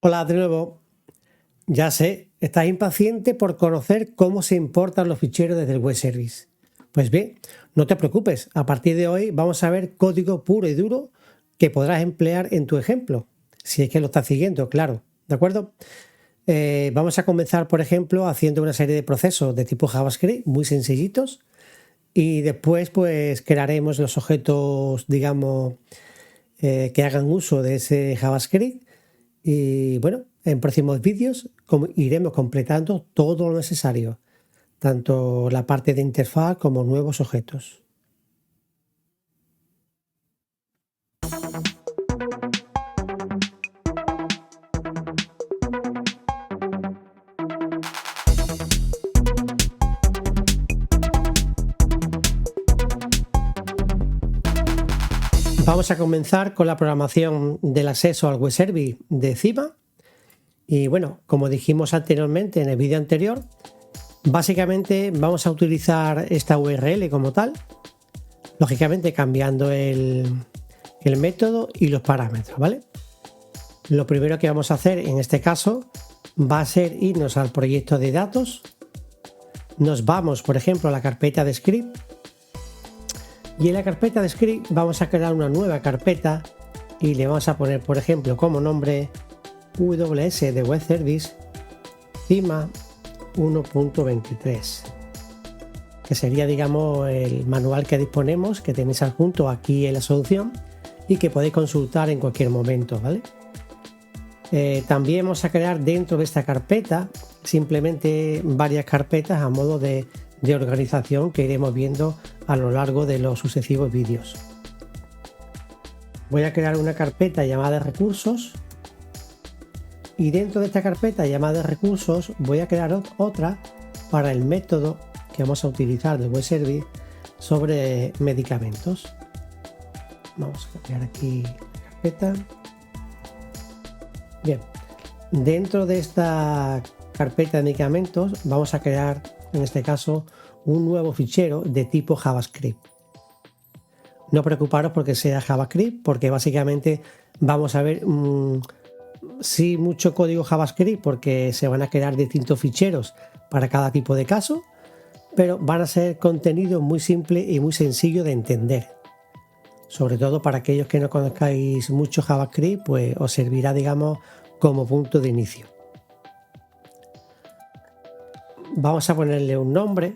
Hola de nuevo. Ya sé, estás impaciente por conocer cómo se importan los ficheros desde el web service. Pues bien, no te preocupes, a partir de hoy vamos a ver código puro y duro que podrás emplear en tu ejemplo, si es que lo estás siguiendo, claro, ¿de acuerdo? Vamos a comenzar, por ejemplo, haciendo una serie de procesos de tipo JavaScript muy sencillitos y después pues crearemos los objetos, digamos, que hagan uso de ese JavaScript. Y bueno, en próximos vídeos iremos completando todo lo necesario, tanto la parte de interfaz como nuevos objetos. Vamos a comenzar con la programación del acceso al web service de Cima. Y bueno, como dijimos anteriormente en el vídeo anterior, básicamente vamos a utilizar esta URL como tal, lógicamente cambiando el método y los parámetros, ¿vale? Lo primero que vamos a hacer en este caso va a ser irnos al proyecto de datos, nos vamos por ejemplo a la carpeta de script y en la carpeta de script vamos a crear una nueva carpeta y le vamos a poner por ejemplo como nombre WS de Web Service Cima 1.23, que sería digamos el manual que disponemos, que tenéis adjunto aquí en la solución y que podéis consultar en cualquier momento, ¿vale? También vamos a crear dentro de esta carpeta simplemente varias carpetas a modo de organización que iremos viendo a lo largo de los sucesivos vídeos. Voy a crear una carpeta llamada recursos y dentro de esta carpeta llamada recursos voy a crear otra para el método que vamos a utilizar de web service sobre medicamentos. Vamos a crear aquí la carpeta. Bien, dentro de esta carpeta de medicamentos vamos a crear en este caso un nuevo fichero de tipo JavaScript. No preocuparos porque sea JavaScript, porque básicamente vamos a ver sí mucho código JavaScript porque se van a crear distintos ficheros para cada tipo de caso, pero van a ser contenido muy simple y muy sencillo de entender. Sobre todo para aquellos que no conozcáis mucho JavaScript, pues os servirá, digamos, como punto de inicio. Vamos a ponerle un nombre,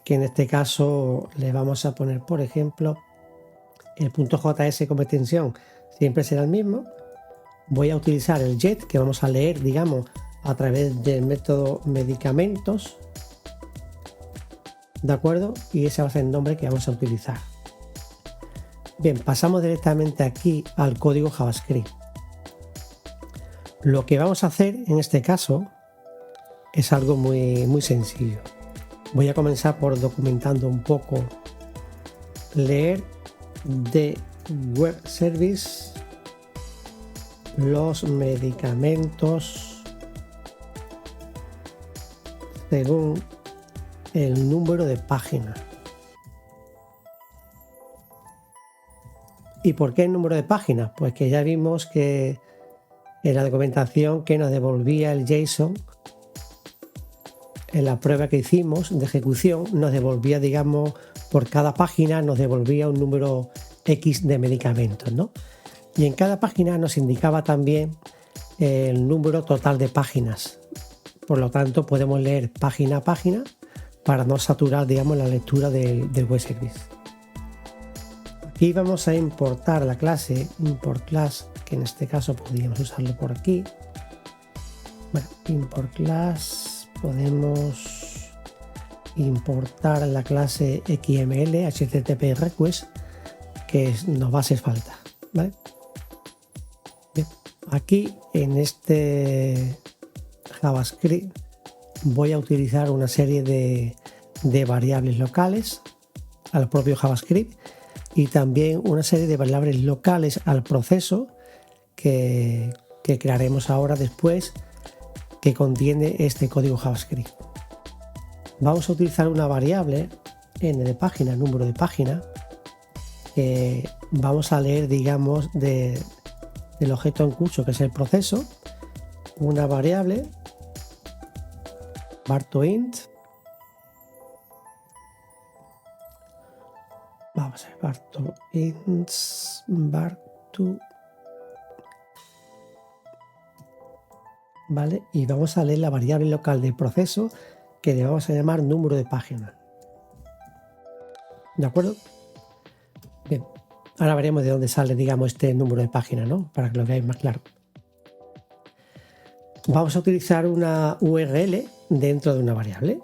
que en este caso le vamos a poner, por ejemplo, el .js como extensión, siempre será el mismo. Voy a utilizar el get, que vamos a leer, digamos, a través del método medicamentos, ¿de acuerdo? Y ese va a ser el nombre que vamos a utilizar. Bien, pasamos directamente aquí al código JavaScript. Lo que vamos a hacer en este caso es algo muy sencillo. Voy a comenzar por documentando un poco, leer de web service los medicamentos según el número de página. ¿Y por qué el número de páginas? Pues que ya vimos que en la documentación que nos devolvía el JSON en la prueba que hicimos de ejecución nos devolvía, digamos, por cada página nos devolvía un número X de medicamentos, ¿no? Y en cada página nos indicaba también el número total de páginas. Por lo tanto, podemos leer página a página para no saturar, digamos, la lectura del web service. Aquí vamos a importar la clase import class, que en este caso podríamos usarlo por aquí. Bueno, import class, podemos importar la clase XML HTTP request que nos va a hacer falta, ¿vale? Bien, aquí en este JavaScript voy a utilizar una serie de variables locales al propio JavaScript y también una serie de variables locales al proceso que crearemos ahora después, que contiene este código JavaScript. Vamos a utilizar una variable n de página, número de página, que vamos a leer, digamos, del objeto en curso, que es el proceso, una variable var2int. Vamos a ver, var2int, var2, ¿vale? Y vamos a leer la variable local del proceso que le vamos a llamar número de página. ¿De acuerdo? Bien, ahora veremos de dónde sale, digamos, este número de página, ¿no? Para que lo veáis más claro. Vamos a utilizar una URL dentro de una variable,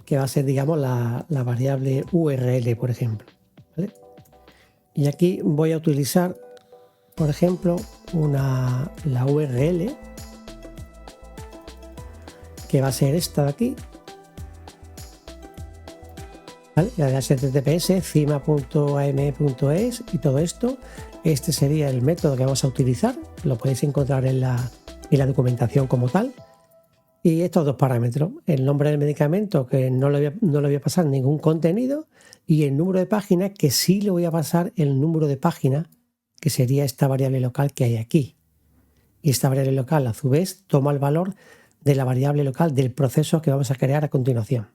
que va a ser, digamos, la variable URL, por ejemplo, ¿vale? Y aquí voy a utilizar, por ejemplo, la URL, que va a ser esta de aquí, ¿vale? La de https cima.am.es y todo esto. Este sería el método que vamos a utilizar, lo podéis encontrar en la documentación como tal. Y estos dos parámetros, el nombre del medicamento, que no le voy a pasar ningún contenido, y el número de página, que sí le voy a pasar el número de página, que sería esta variable local que hay aquí. Y esta variable local, a su vez, toma el valor de la variable local del proceso que vamos a crear a continuación.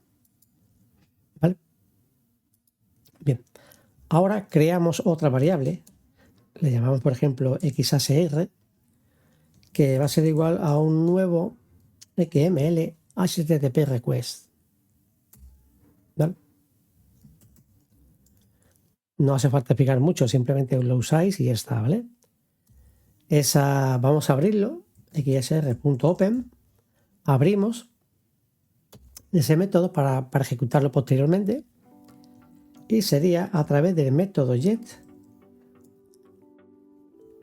¿Vale? Bien, ahora creamos otra variable, le llamamos, por ejemplo, xhr, que va a ser igual a un nuevo XML HTTP request. ¿Vale? No hace falta explicar mucho, simplemente lo usáis y ya está, ¿vale? Vamos a abrirlo, xhr.open, abrimos ese método para ejecutarlo posteriormente, y sería a través del método get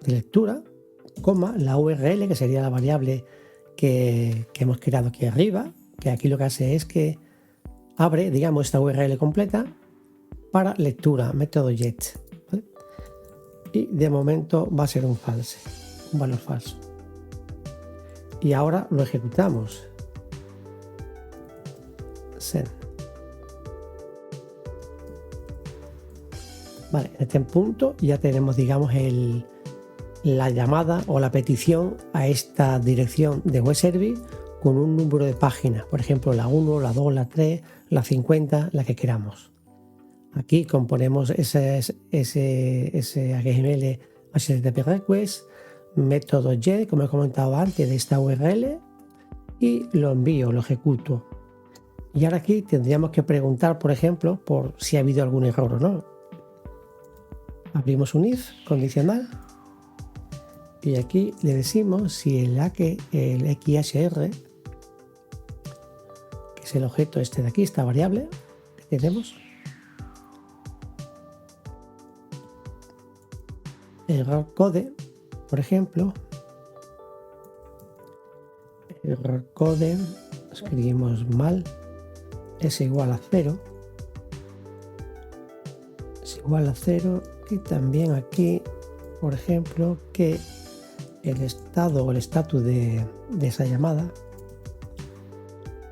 de lectura, la URL, que sería la variable que hemos creado aquí arriba, que aquí lo que hace es que abre, digamos, esta URL completa para lectura, método get, ¿vale? Y de momento va a ser un false, un valor falso. Y ahora lo ejecutamos. Send. Vale, en este punto ya tenemos, digamos, la llamada o la petición a esta dirección de web service con un número de páginas, por ejemplo, la 1, la 2, la 3, la 50, la que queramos. Aquí componemos ese HTML HTTP request, método get, como he comentado antes, de esta URL, y lo envío, lo ejecuto. Y ahora aquí tendríamos que preguntar, por ejemplo, por si ha habido algún error o no. Abrimos un if condicional y aquí le decimos si el XHR, que es el objeto este de aquí, esta variable que tenemos, error code, por ejemplo, error code, escribimos mal, es igual a 0, es igual a 0, y también aquí, por ejemplo, que el estado o el estatus de esa llamada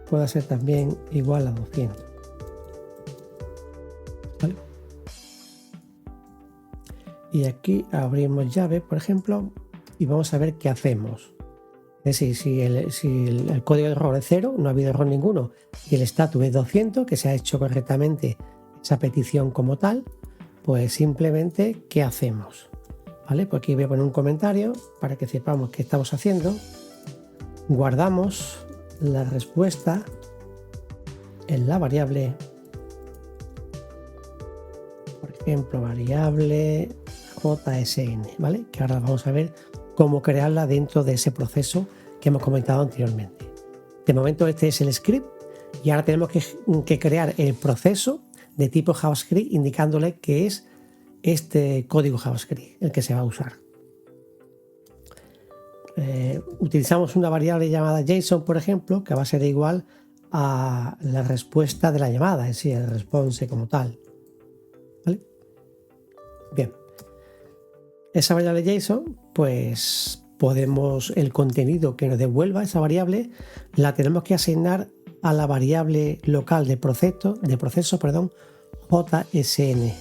pueda ser también igual a 200. ¿Vale? Y aquí abrimos llave, por ejemplo, y vamos a ver qué hacemos. Es decir, si el código de error es 0, no ha habido error ninguno, y el estatus es 200, que se ha hecho correctamente esa petición como tal, pues simplemente, ¿qué hacemos? ¿Vale? Pues aquí voy a poner un comentario para que sepamos qué estamos haciendo. Guardamos la respuesta en la variable, por ejemplo, variable JSN, ¿vale? Que ahora vamos a ver cómo crearla dentro de ese proceso que hemos comentado anteriormente. De momento este es el script y ahora tenemos que crear el proceso de tipo JavaScript indicándole que es este código JavaScript el que se va a usar. Utilizamos una variable llamada JSON, por ejemplo, que va a ser igual a la respuesta de la llamada, es decir, el response como tal. ¿Vale? Bien. Esa variable JSON, pues el contenido que nos devuelva esa variable, la tenemos que asignar a la variable local de proceso, JSN.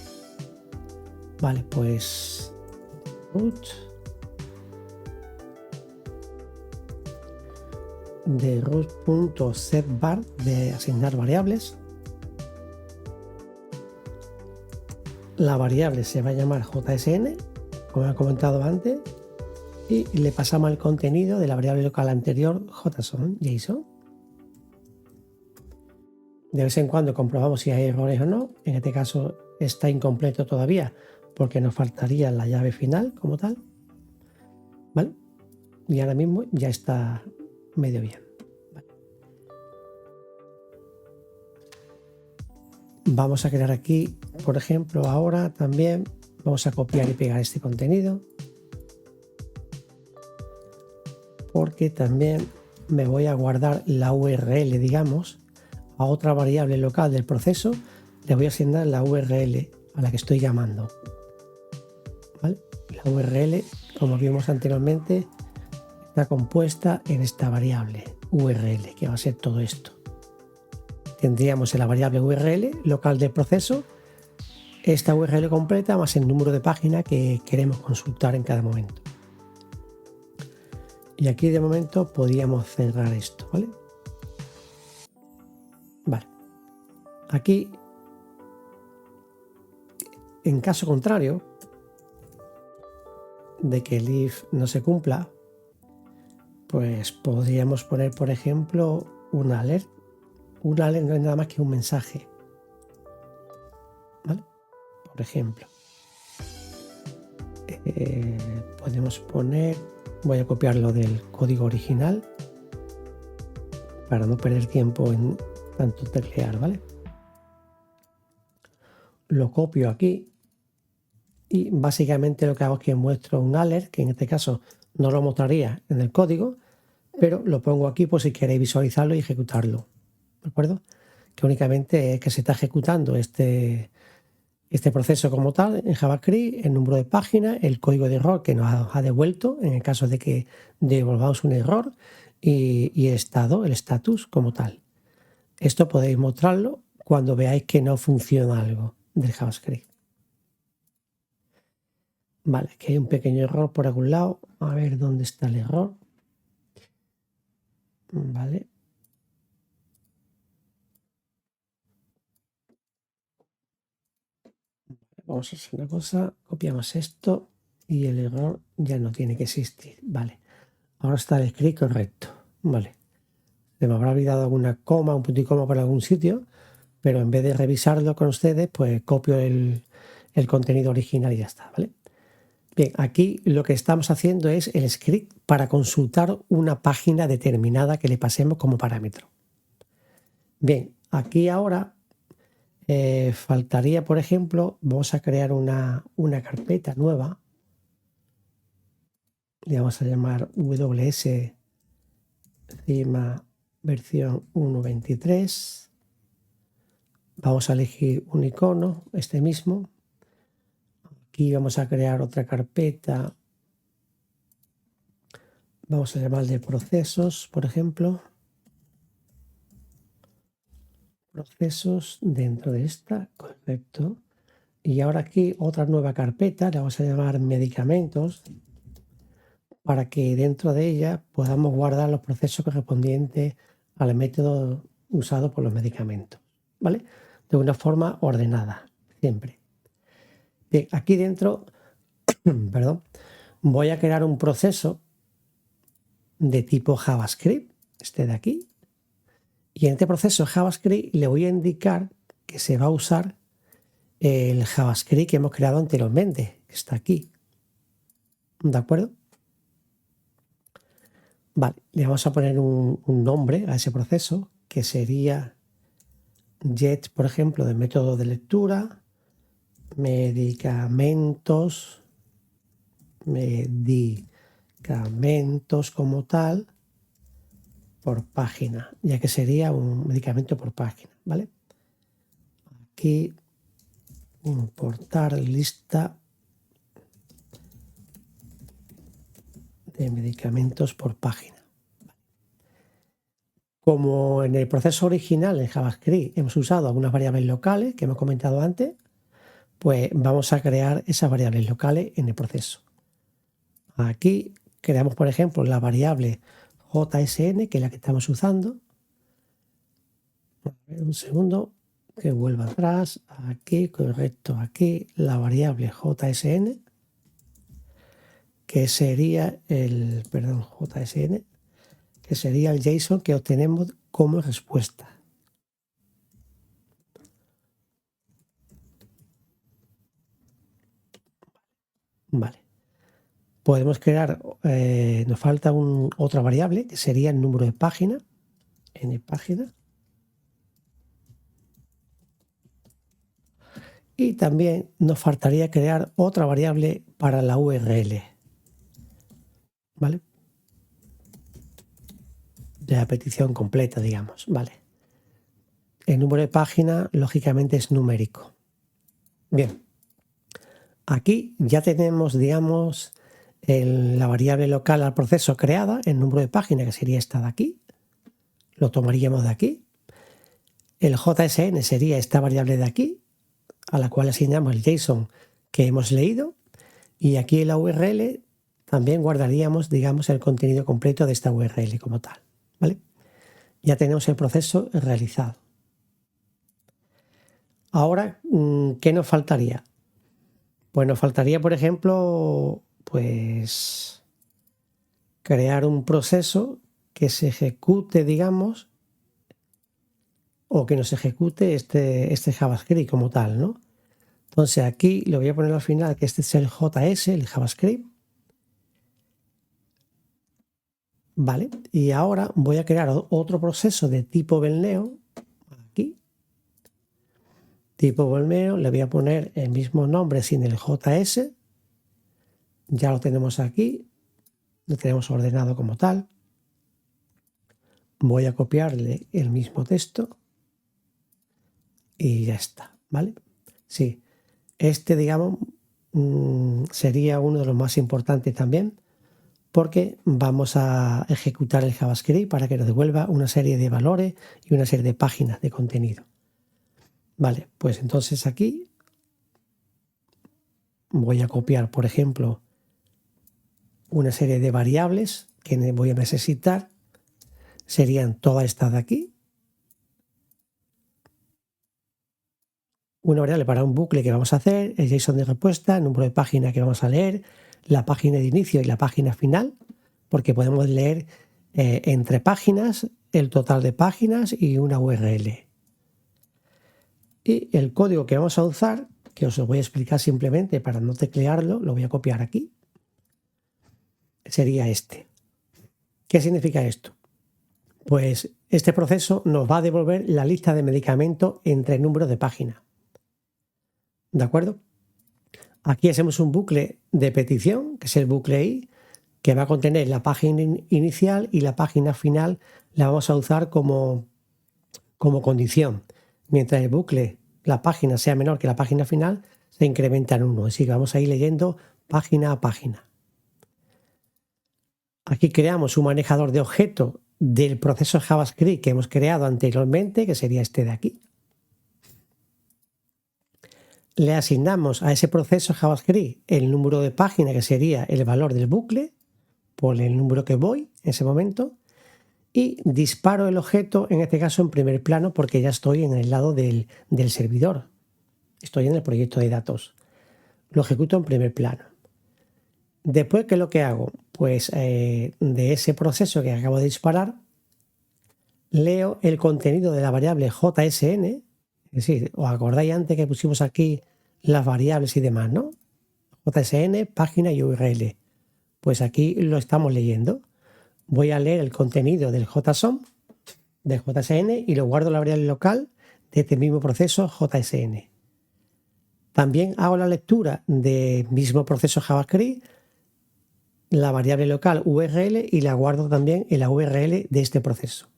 Vale, pues root de root.setVar de asignar variables. La variable se va a llamar JSN, como he comentado antes, y le pasamos el contenido de la variable local anterior JSON. De vez en cuando comprobamos si hay errores o no. En este caso está incompleto todavía porque nos faltaría la llave final como tal, ¿vale? Y ahora mismo ya está medio bien, ¿vale? Vamos a crear aquí, por ejemplo, ahora también vamos a copiar y pegar este contenido, porque también me voy a guardar la URL, digamos, a otra variable local del proceso. Le voy a asignar la URL a la que estoy llamando, ¿vale? La URL, como vimos anteriormente, está compuesta en esta variable URL, que va a ser todo esto. Tendríamos en la variable URL local del proceso esta URL completa más el número de página que queremos consultar en cada momento. Y aquí de momento podríamos cerrar esto, ¿vale? Vale. Aquí, en caso contrario de que el if no se cumpla, pues podríamos poner, por ejemplo, un alert. Un alert no es nada más que un mensaje, ¿vale? Por ejemplo, podemos poner, voy a copiarlo del código original para no perder tiempo en tanto teclear, ¿vale? Lo copio aquí y básicamente lo que hago es que muestro un alert, que en este caso no lo mostraría en el código, pero lo pongo aquí por si queréis visualizarlo y ejecutarlo, ¿de acuerdo? Que únicamente es que se está ejecutando este proceso como tal en JavaScript, el número de páginas, el código de error que nos ha devuelto en el caso de que devolvamos un error y el estado, el status como tal. Esto podéis mostrarlo cuando veáis que no funciona algo del JavaScript. Vale, que hay un pequeño error por algún lado. A ver dónde está el error. Vale. Vamos a hacer una cosa, copiamos esto y el error ya no tiene que existir. Vale, ahora está el script correcto. Vale, se me habrá olvidado alguna coma, un punto y coma por algún sitio, pero en vez de revisarlo con ustedes, pues copio el contenido original y ya está, ¿vale? Bien, aquí lo que estamos haciendo es el script para consultar una página determinada que le pasemos como parámetro. Bien, aquí ahora faltaría, por ejemplo, vamos a crear una carpeta nueva. Le vamos a llamar WS Cima versión 1.23. Vamos a elegir un icono, este mismo. Aquí vamos a crear otra carpeta. Vamos a llamarle procesos, por ejemplo. Procesos dentro de esta, correcto. Y ahora aquí otra nueva carpeta, la vamos a llamar medicamentos, para que dentro de ella podamos guardar los procesos correspondientes al método usado por los medicamentos, ¿vale? De una forma ordenada, siempre. Bien, aquí dentro, perdón, voy a crear un proceso de tipo JavaScript, este de aquí, y en este proceso JavaScript le voy a indicar que se va a usar el JavaScript que hemos creado anteriormente, que está aquí, ¿de acuerdo? Vale, le vamos a poner un nombre a ese proceso, que sería get, por ejemplo, de método de lectura, medicamentos como tal, por página, ya que sería un medicamento por página, ¿vale? Aquí, importar lista de medicamentos por página. Como en el proceso original en JavaScript hemos usado algunas variables locales que hemos comentado antes, pues vamos a crear esas variables locales en el proceso. Aquí creamos, por ejemplo, la variable JSN, que es la que estamos usando. A ver, un segundo, que vuelva atrás. Aquí, correcto, aquí la variable JSN, que sería JSN, que sería el JSON que obtenemos como respuesta. Vale. Podemos crear, nos falta otra variable que sería el número de página, n página. Y también nos faltaría crear otra variable para la URL, ¿vale? De la petición completa, digamos, ¿vale? El número de página, lógicamente, es numérico. Bien, aquí ya tenemos, digamos, la variable local al proceso creada, el número de página, que sería esta de aquí. Lo tomaríamos de aquí. El JSN sería esta variable de aquí, a la cual asignamos el JSON que hemos leído. Y aquí en la URL también guardaríamos, digamos, el contenido completo de esta URL como tal, ¿vale? Ya tenemos el proceso realizado. Ahora, ¿qué nos faltaría? Pues nos faltaría, por ejemplo, pues crear un proceso que se ejecute, digamos, o que nos ejecute este JavaScript como tal, ¿no? Entonces aquí lo voy a poner al final, que este es el JS, el JavaScript. Vale, y ahora voy a crear otro proceso de tipo Belneo, aquí. Tipo Belneo, le voy a poner el mismo nombre sin el JS. Ya lo tenemos aquí, lo tenemos ordenado como tal. Voy a copiarle el mismo texto y ya está, ¿vale? Sí, este, digamos, sería uno de los más importantes también, porque vamos a ejecutar el JavaScript para que nos devuelva una serie de valores y una serie de páginas de contenido. Vale, pues entonces aquí voy a copiar, por ejemplo, una serie de variables que voy a necesitar. Serían todas estas de aquí. Una variable para un bucle que vamos a hacer, el JSON de respuesta, el número de página que vamos a leer, la página de inicio y la página final, porque podemos leer entre páginas el total de páginas y una URL. Y el código que vamos a usar, que os lo voy a explicar simplemente para no teclearlo, lo voy a copiar aquí. Sería este. ¿Qué significa esto? Pues este proceso nos va a devolver la lista de medicamentos entre números de página. ¿De acuerdo? Aquí hacemos un bucle de petición, que es el bucle i, que va a contener la página inicial y la página final la vamos a usar como condición. Mientras el bucle, la página sea menor que la página final, se incrementa en 1. Así que vamos a ir leyendo página a página. Aquí creamos un manejador de objetos del proceso JavaScript que hemos creado anteriormente, que sería este de aquí. Le asignamos a ese proceso JavaScript el número de página, que sería el valor del bucle, por el número que voy en ese momento, y disparo el objeto, en este caso en primer plano, porque ya estoy en el lado del servidor. Estoy en el proyecto de datos. Lo ejecuto en primer plano. Después, ¿qué es lo que hago? Pues de ese proceso que acabo de disparar, leo el contenido de la variable JSN, es decir, os acordáis antes que pusimos aquí las variables y demás, ¿no? JSN, página y URL. Pues aquí lo estamos leyendo. Voy a leer el contenido del JSON, del JSN, y lo guardo en la variable local de este mismo proceso JSN. También hago la lectura del mismo proceso JavaScript, la variable local URL, y la guardo también en la URL de este proceso.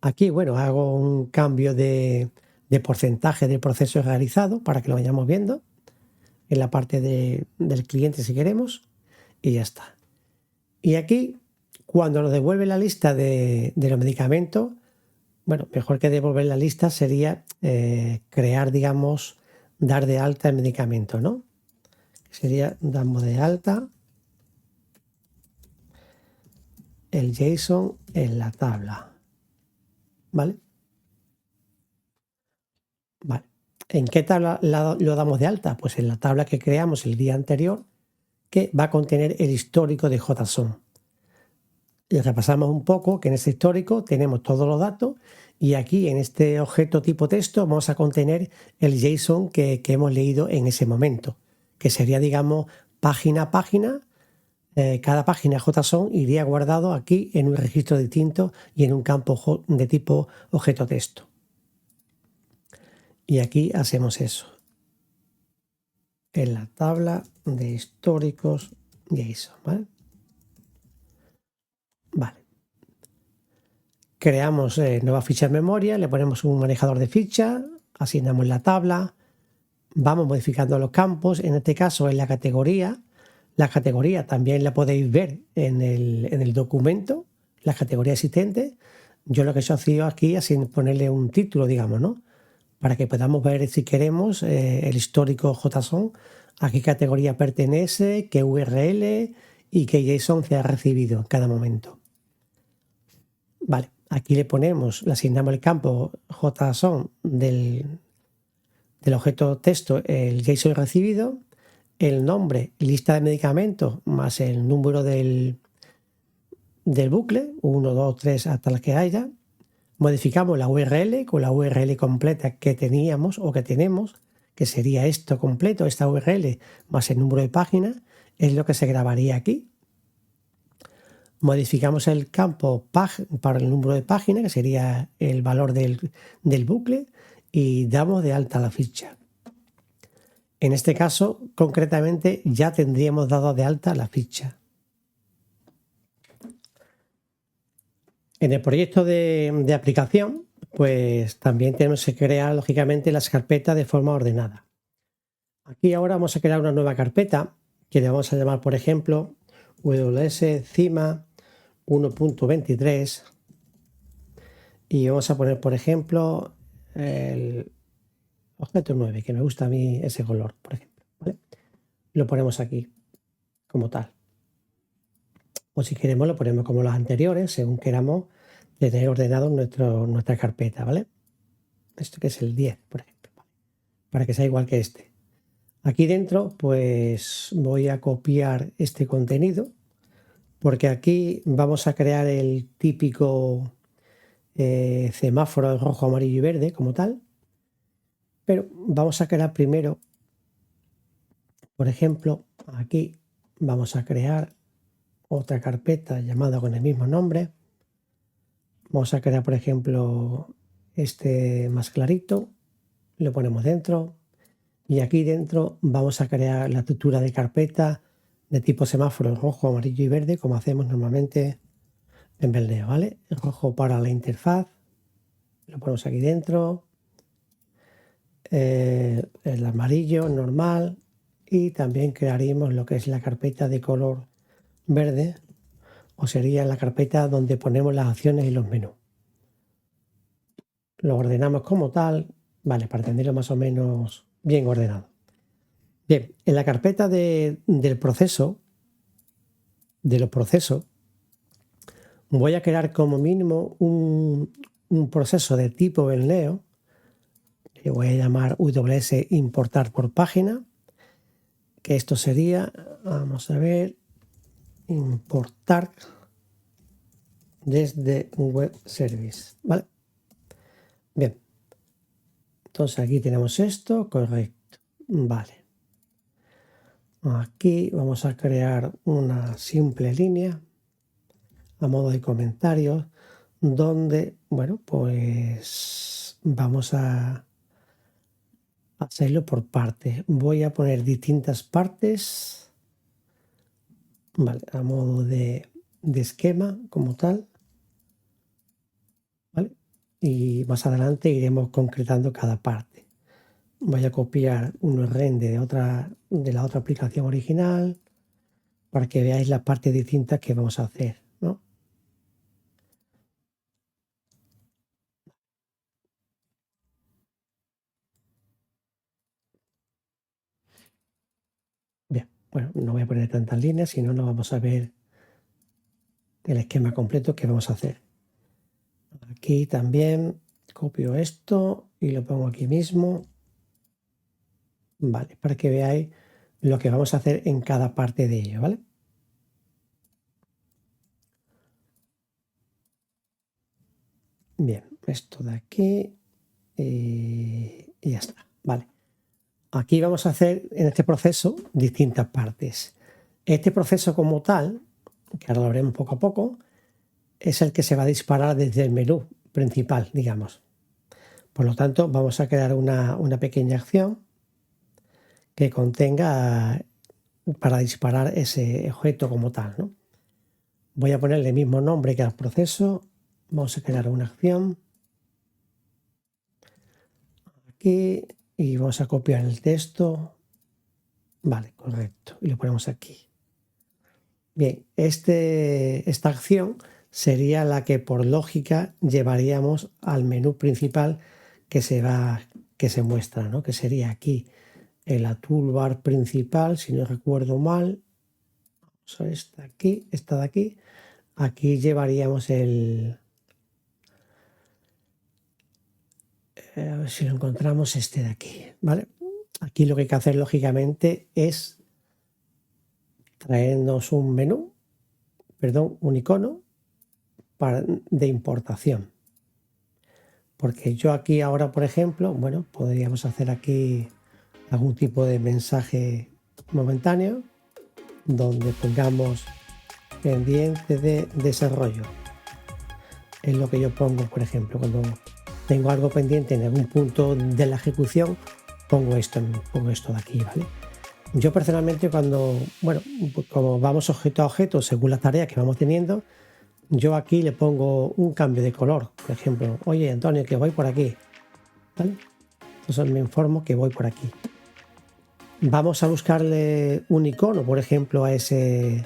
Aquí, bueno, hago un cambio de porcentaje del proceso realizado para que lo vayamos viendo en la parte del cliente si queremos, y ya está. Y aquí, cuando nos devuelve la lista de los medicamentos, bueno, mejor que devolver la lista sería crear, digamos, dar de alta el medicamento, ¿no? Sería damos de alta el JSON en la tabla. ¿Vale? Vale. ¿En qué tabla lo damos de alta? Pues en la tabla que creamos el día anterior, que va a contener el histórico de JSON. Y repasamos un poco que en este histórico tenemos todos los datos y aquí en este objeto tipo texto vamos a contener el JSON que hemos leído en ese momento, que sería, digamos, página a página. Cada página JSON iría guardado aquí en un registro distinto y en un campo de tipo objeto texto. Y aquí hacemos eso. En la tabla de históricos JSON, ¿vale? Vale. Creamos nueva ficha en memoria, le ponemos un manejador de ficha, asignamos la tabla, vamos modificando los campos, en este caso en la categoría. La categoría también la podéis ver en el documento, la categoría existente. Yo lo que he hecho aquí es ponerle un título, digamos, ¿no? Para que podamos ver si queremos el histórico JSON, a qué categoría pertenece, qué URL y qué JSON se ha recibido en cada momento. Vale, aquí le asignamos el campo JSON del objeto texto, el JSON recibido, el nombre, lista de medicamentos, más el número del bucle, 1, 2, 3, hasta las que haya. Modificamos la URL con la URL completa que teníamos o que tenemos, que sería esto completo, esta URL más el número de página, es lo que se grabaría aquí. Modificamos el campo pag para el número de página, que sería el valor del bucle, y damos de alta la ficha. En este caso, concretamente, ya tendríamos dado de alta la ficha. En el proyecto de aplicación, pues también tenemos que crear, lógicamente, las carpetas de forma ordenada. Aquí ahora vamos a crear una nueva carpeta que le vamos a llamar, por ejemplo, WS Cima 1.23 y vamos a poner, por ejemplo, el objeto 9, que me gusta a mí ese color, por ejemplo. ¿Vale? Lo ponemos aquí como tal. O si queremos lo ponemos como las anteriores, según queramos tener ordenado nuestra carpeta, ¿vale? Esto que es el 10, por ejemplo, para que sea igual que este. Aquí dentro, pues voy a copiar este contenido, porque aquí vamos a crear el típico semáforo rojo, amarillo y verde como tal, pero vamos a crear primero, por ejemplo, aquí vamos a crear otra carpeta llamada con el mismo nombre. Vamos a crear, por ejemplo, este más clarito, lo ponemos dentro y aquí dentro vamos a crear la estructura de carpeta de tipo semáforo rojo, amarillo y verde, como hacemos normalmente en Beldeo, ¿vale? El rojo para la interfaz, lo ponemos aquí dentro, el amarillo normal y también crearíamos lo que es la carpeta de color verde, o sería la carpeta donde ponemos las acciones y los menús. Lo ordenamos como tal, vale, para tenerlo más o menos bien ordenado. Bien, en la carpeta de los procesos, voy a crear como mínimo un proceso de tipo Beldeo, que voy a llamar WS importar por página, que esto sería, vamos a ver, importar desde un web service, ¿vale? Bien, entonces aquí tenemos esto, correcto, vale. Aquí vamos a crear una simple línea a modo de comentarios donde, bueno, pues vamos a hacerlo por partes. Voy a poner distintas partes, vale, a modo de esquema como tal, ¿vale? Y más adelante iremos concretando cada parte. Voy a copiar un URL de la otra aplicación original para que veáis las partes distintas que vamos a hacer, ¿no? Bien, bueno, no voy a poner tantas líneas, si no, no vamos a ver el esquema completo que vamos a hacer. Aquí también copio esto y lo pongo aquí mismo. Vale, para que veáis lo que vamos a hacer en cada parte de ello, ¿vale? Bien, esto de aquí y ya está, vale. Aquí vamos a hacer en este proceso distintas partes. Este proceso como tal, que ahora lo veremos poco a poco, es el que se va a disparar desde el menú principal, digamos. Por lo tanto, vamos a crear una pequeña acción que contenga para disparar ese objeto como tal, ¿no? Voy a ponerle el mismo nombre que al proceso. Vamos a crear una acción aquí y vamos a copiar el texto. Vale, correcto. Y lo ponemos aquí. Bien, esta acción sería la que por lógica llevaríamos al menú principal que se muestra, ¿no? Que sería aquí en la toolbar principal, si no recuerdo mal. Vamos a ver esta de aquí. Aquí llevaríamos el... a ver si lo encontramos, este de aquí, ¿vale? Aquí lo que hay que hacer lógicamente es traernos un menú, perdón, un icono de importación. Porque yo aquí ahora, por ejemplo, bueno, podríamos hacer aquí algún tipo de mensaje momentáneo donde pongamos pendiente de desarrollo. Es lo que yo pongo, por ejemplo, cuando tengo algo pendiente en algún punto de la ejecución, pongo esto de aquí, ¿vale? Yo personalmente cuando, bueno, como vamos objeto a objeto según las tareas que vamos teniendo, yo aquí le pongo un cambio de color. Por ejemplo, oye Antonio, que voy por aquí, ¿vale? Entonces me informo que voy por aquí. Vamos a buscarle un icono, por ejemplo, a esta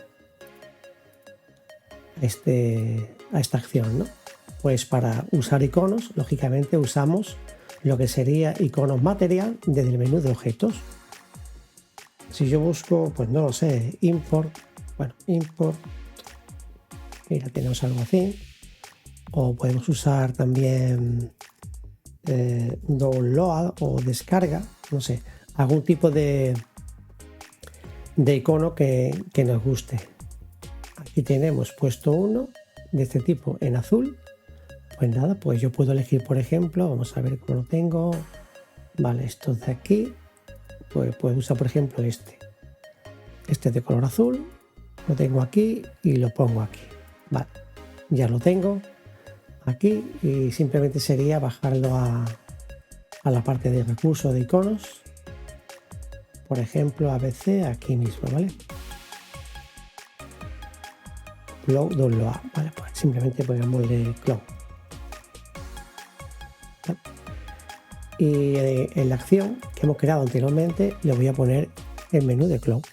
acción, ¿no? Pues para usar iconos, lógicamente usamos lo que sería iconos material desde el menú de objetos. Si yo busco, pues no lo sé, import, mira, tenemos algo así. O podemos usar también download o descarga, no sé, algún tipo de icono que nos guste. Aquí tenemos puesto uno de este tipo en azul. Pues nada, pues yo puedo elegir, por ejemplo, vamos a ver cómo lo tengo. Vale, estos de aquí, pues puedo usar, por ejemplo, este de color azul, lo tengo aquí y lo pongo aquí. Vale, ya lo tengo aquí y simplemente sería bajarlo a la parte de recursos de iconos, por ejemplo ABC aquí mismo, ¿vale? Cloud download, ¿vale? Pues simplemente pongámosle cloud. ¿Vale? Y en la acción que hemos creado anteriormente le voy a poner el menú de cloud,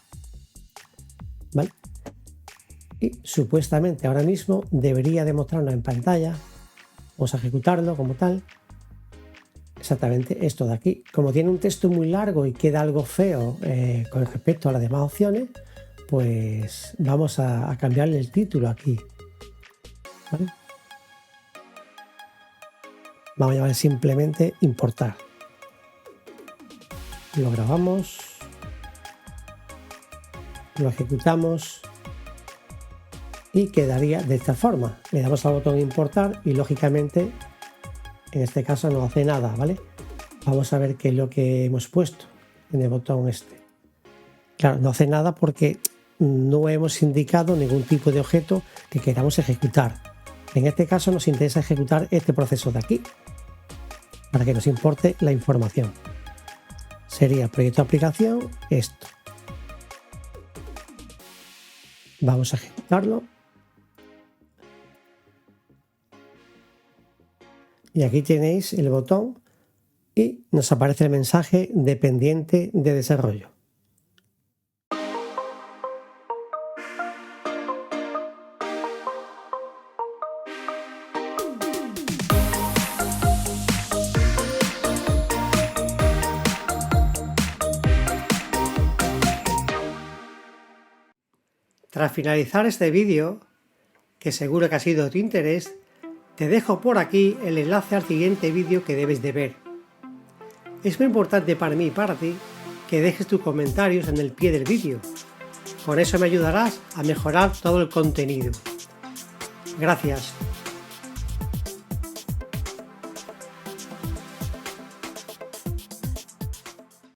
¿vale? Y supuestamente ahora mismo debería demostrarnos en pantalla. Vamos a ejecutarlo como tal. Exactamente esto de aquí. Como tiene un texto muy largo y queda algo feo con respecto a las demás opciones, pues vamos a cambiarle el título aquí, ¿vale? Vamos a llamar simplemente importar. Lo grabamos, lo ejecutamos y quedaría de esta forma. Le damos al botón importar y lógicamente en este caso no hace nada, ¿vale? Vamos a ver qué es lo que hemos puesto en el botón este. Claro, no hace nada porque no hemos indicado ningún tipo de objeto que queramos ejecutar. En este caso nos interesa ejecutar este proceso de aquí para que nos importe la información. Sería proyecto de aplicación, esto. Vamos a ejecutarlo. Y aquí tenéis el botón y nos aparece el mensaje de pendiente de desarrollo. Tras finalizar este vídeo, que seguro que ha sido de tu interés, te dejo por aquí el enlace al siguiente vídeo que debes de ver. Es muy importante para mí y para ti que dejes tus comentarios en el pie del vídeo. Con eso me ayudarás a mejorar todo el contenido. Gracias.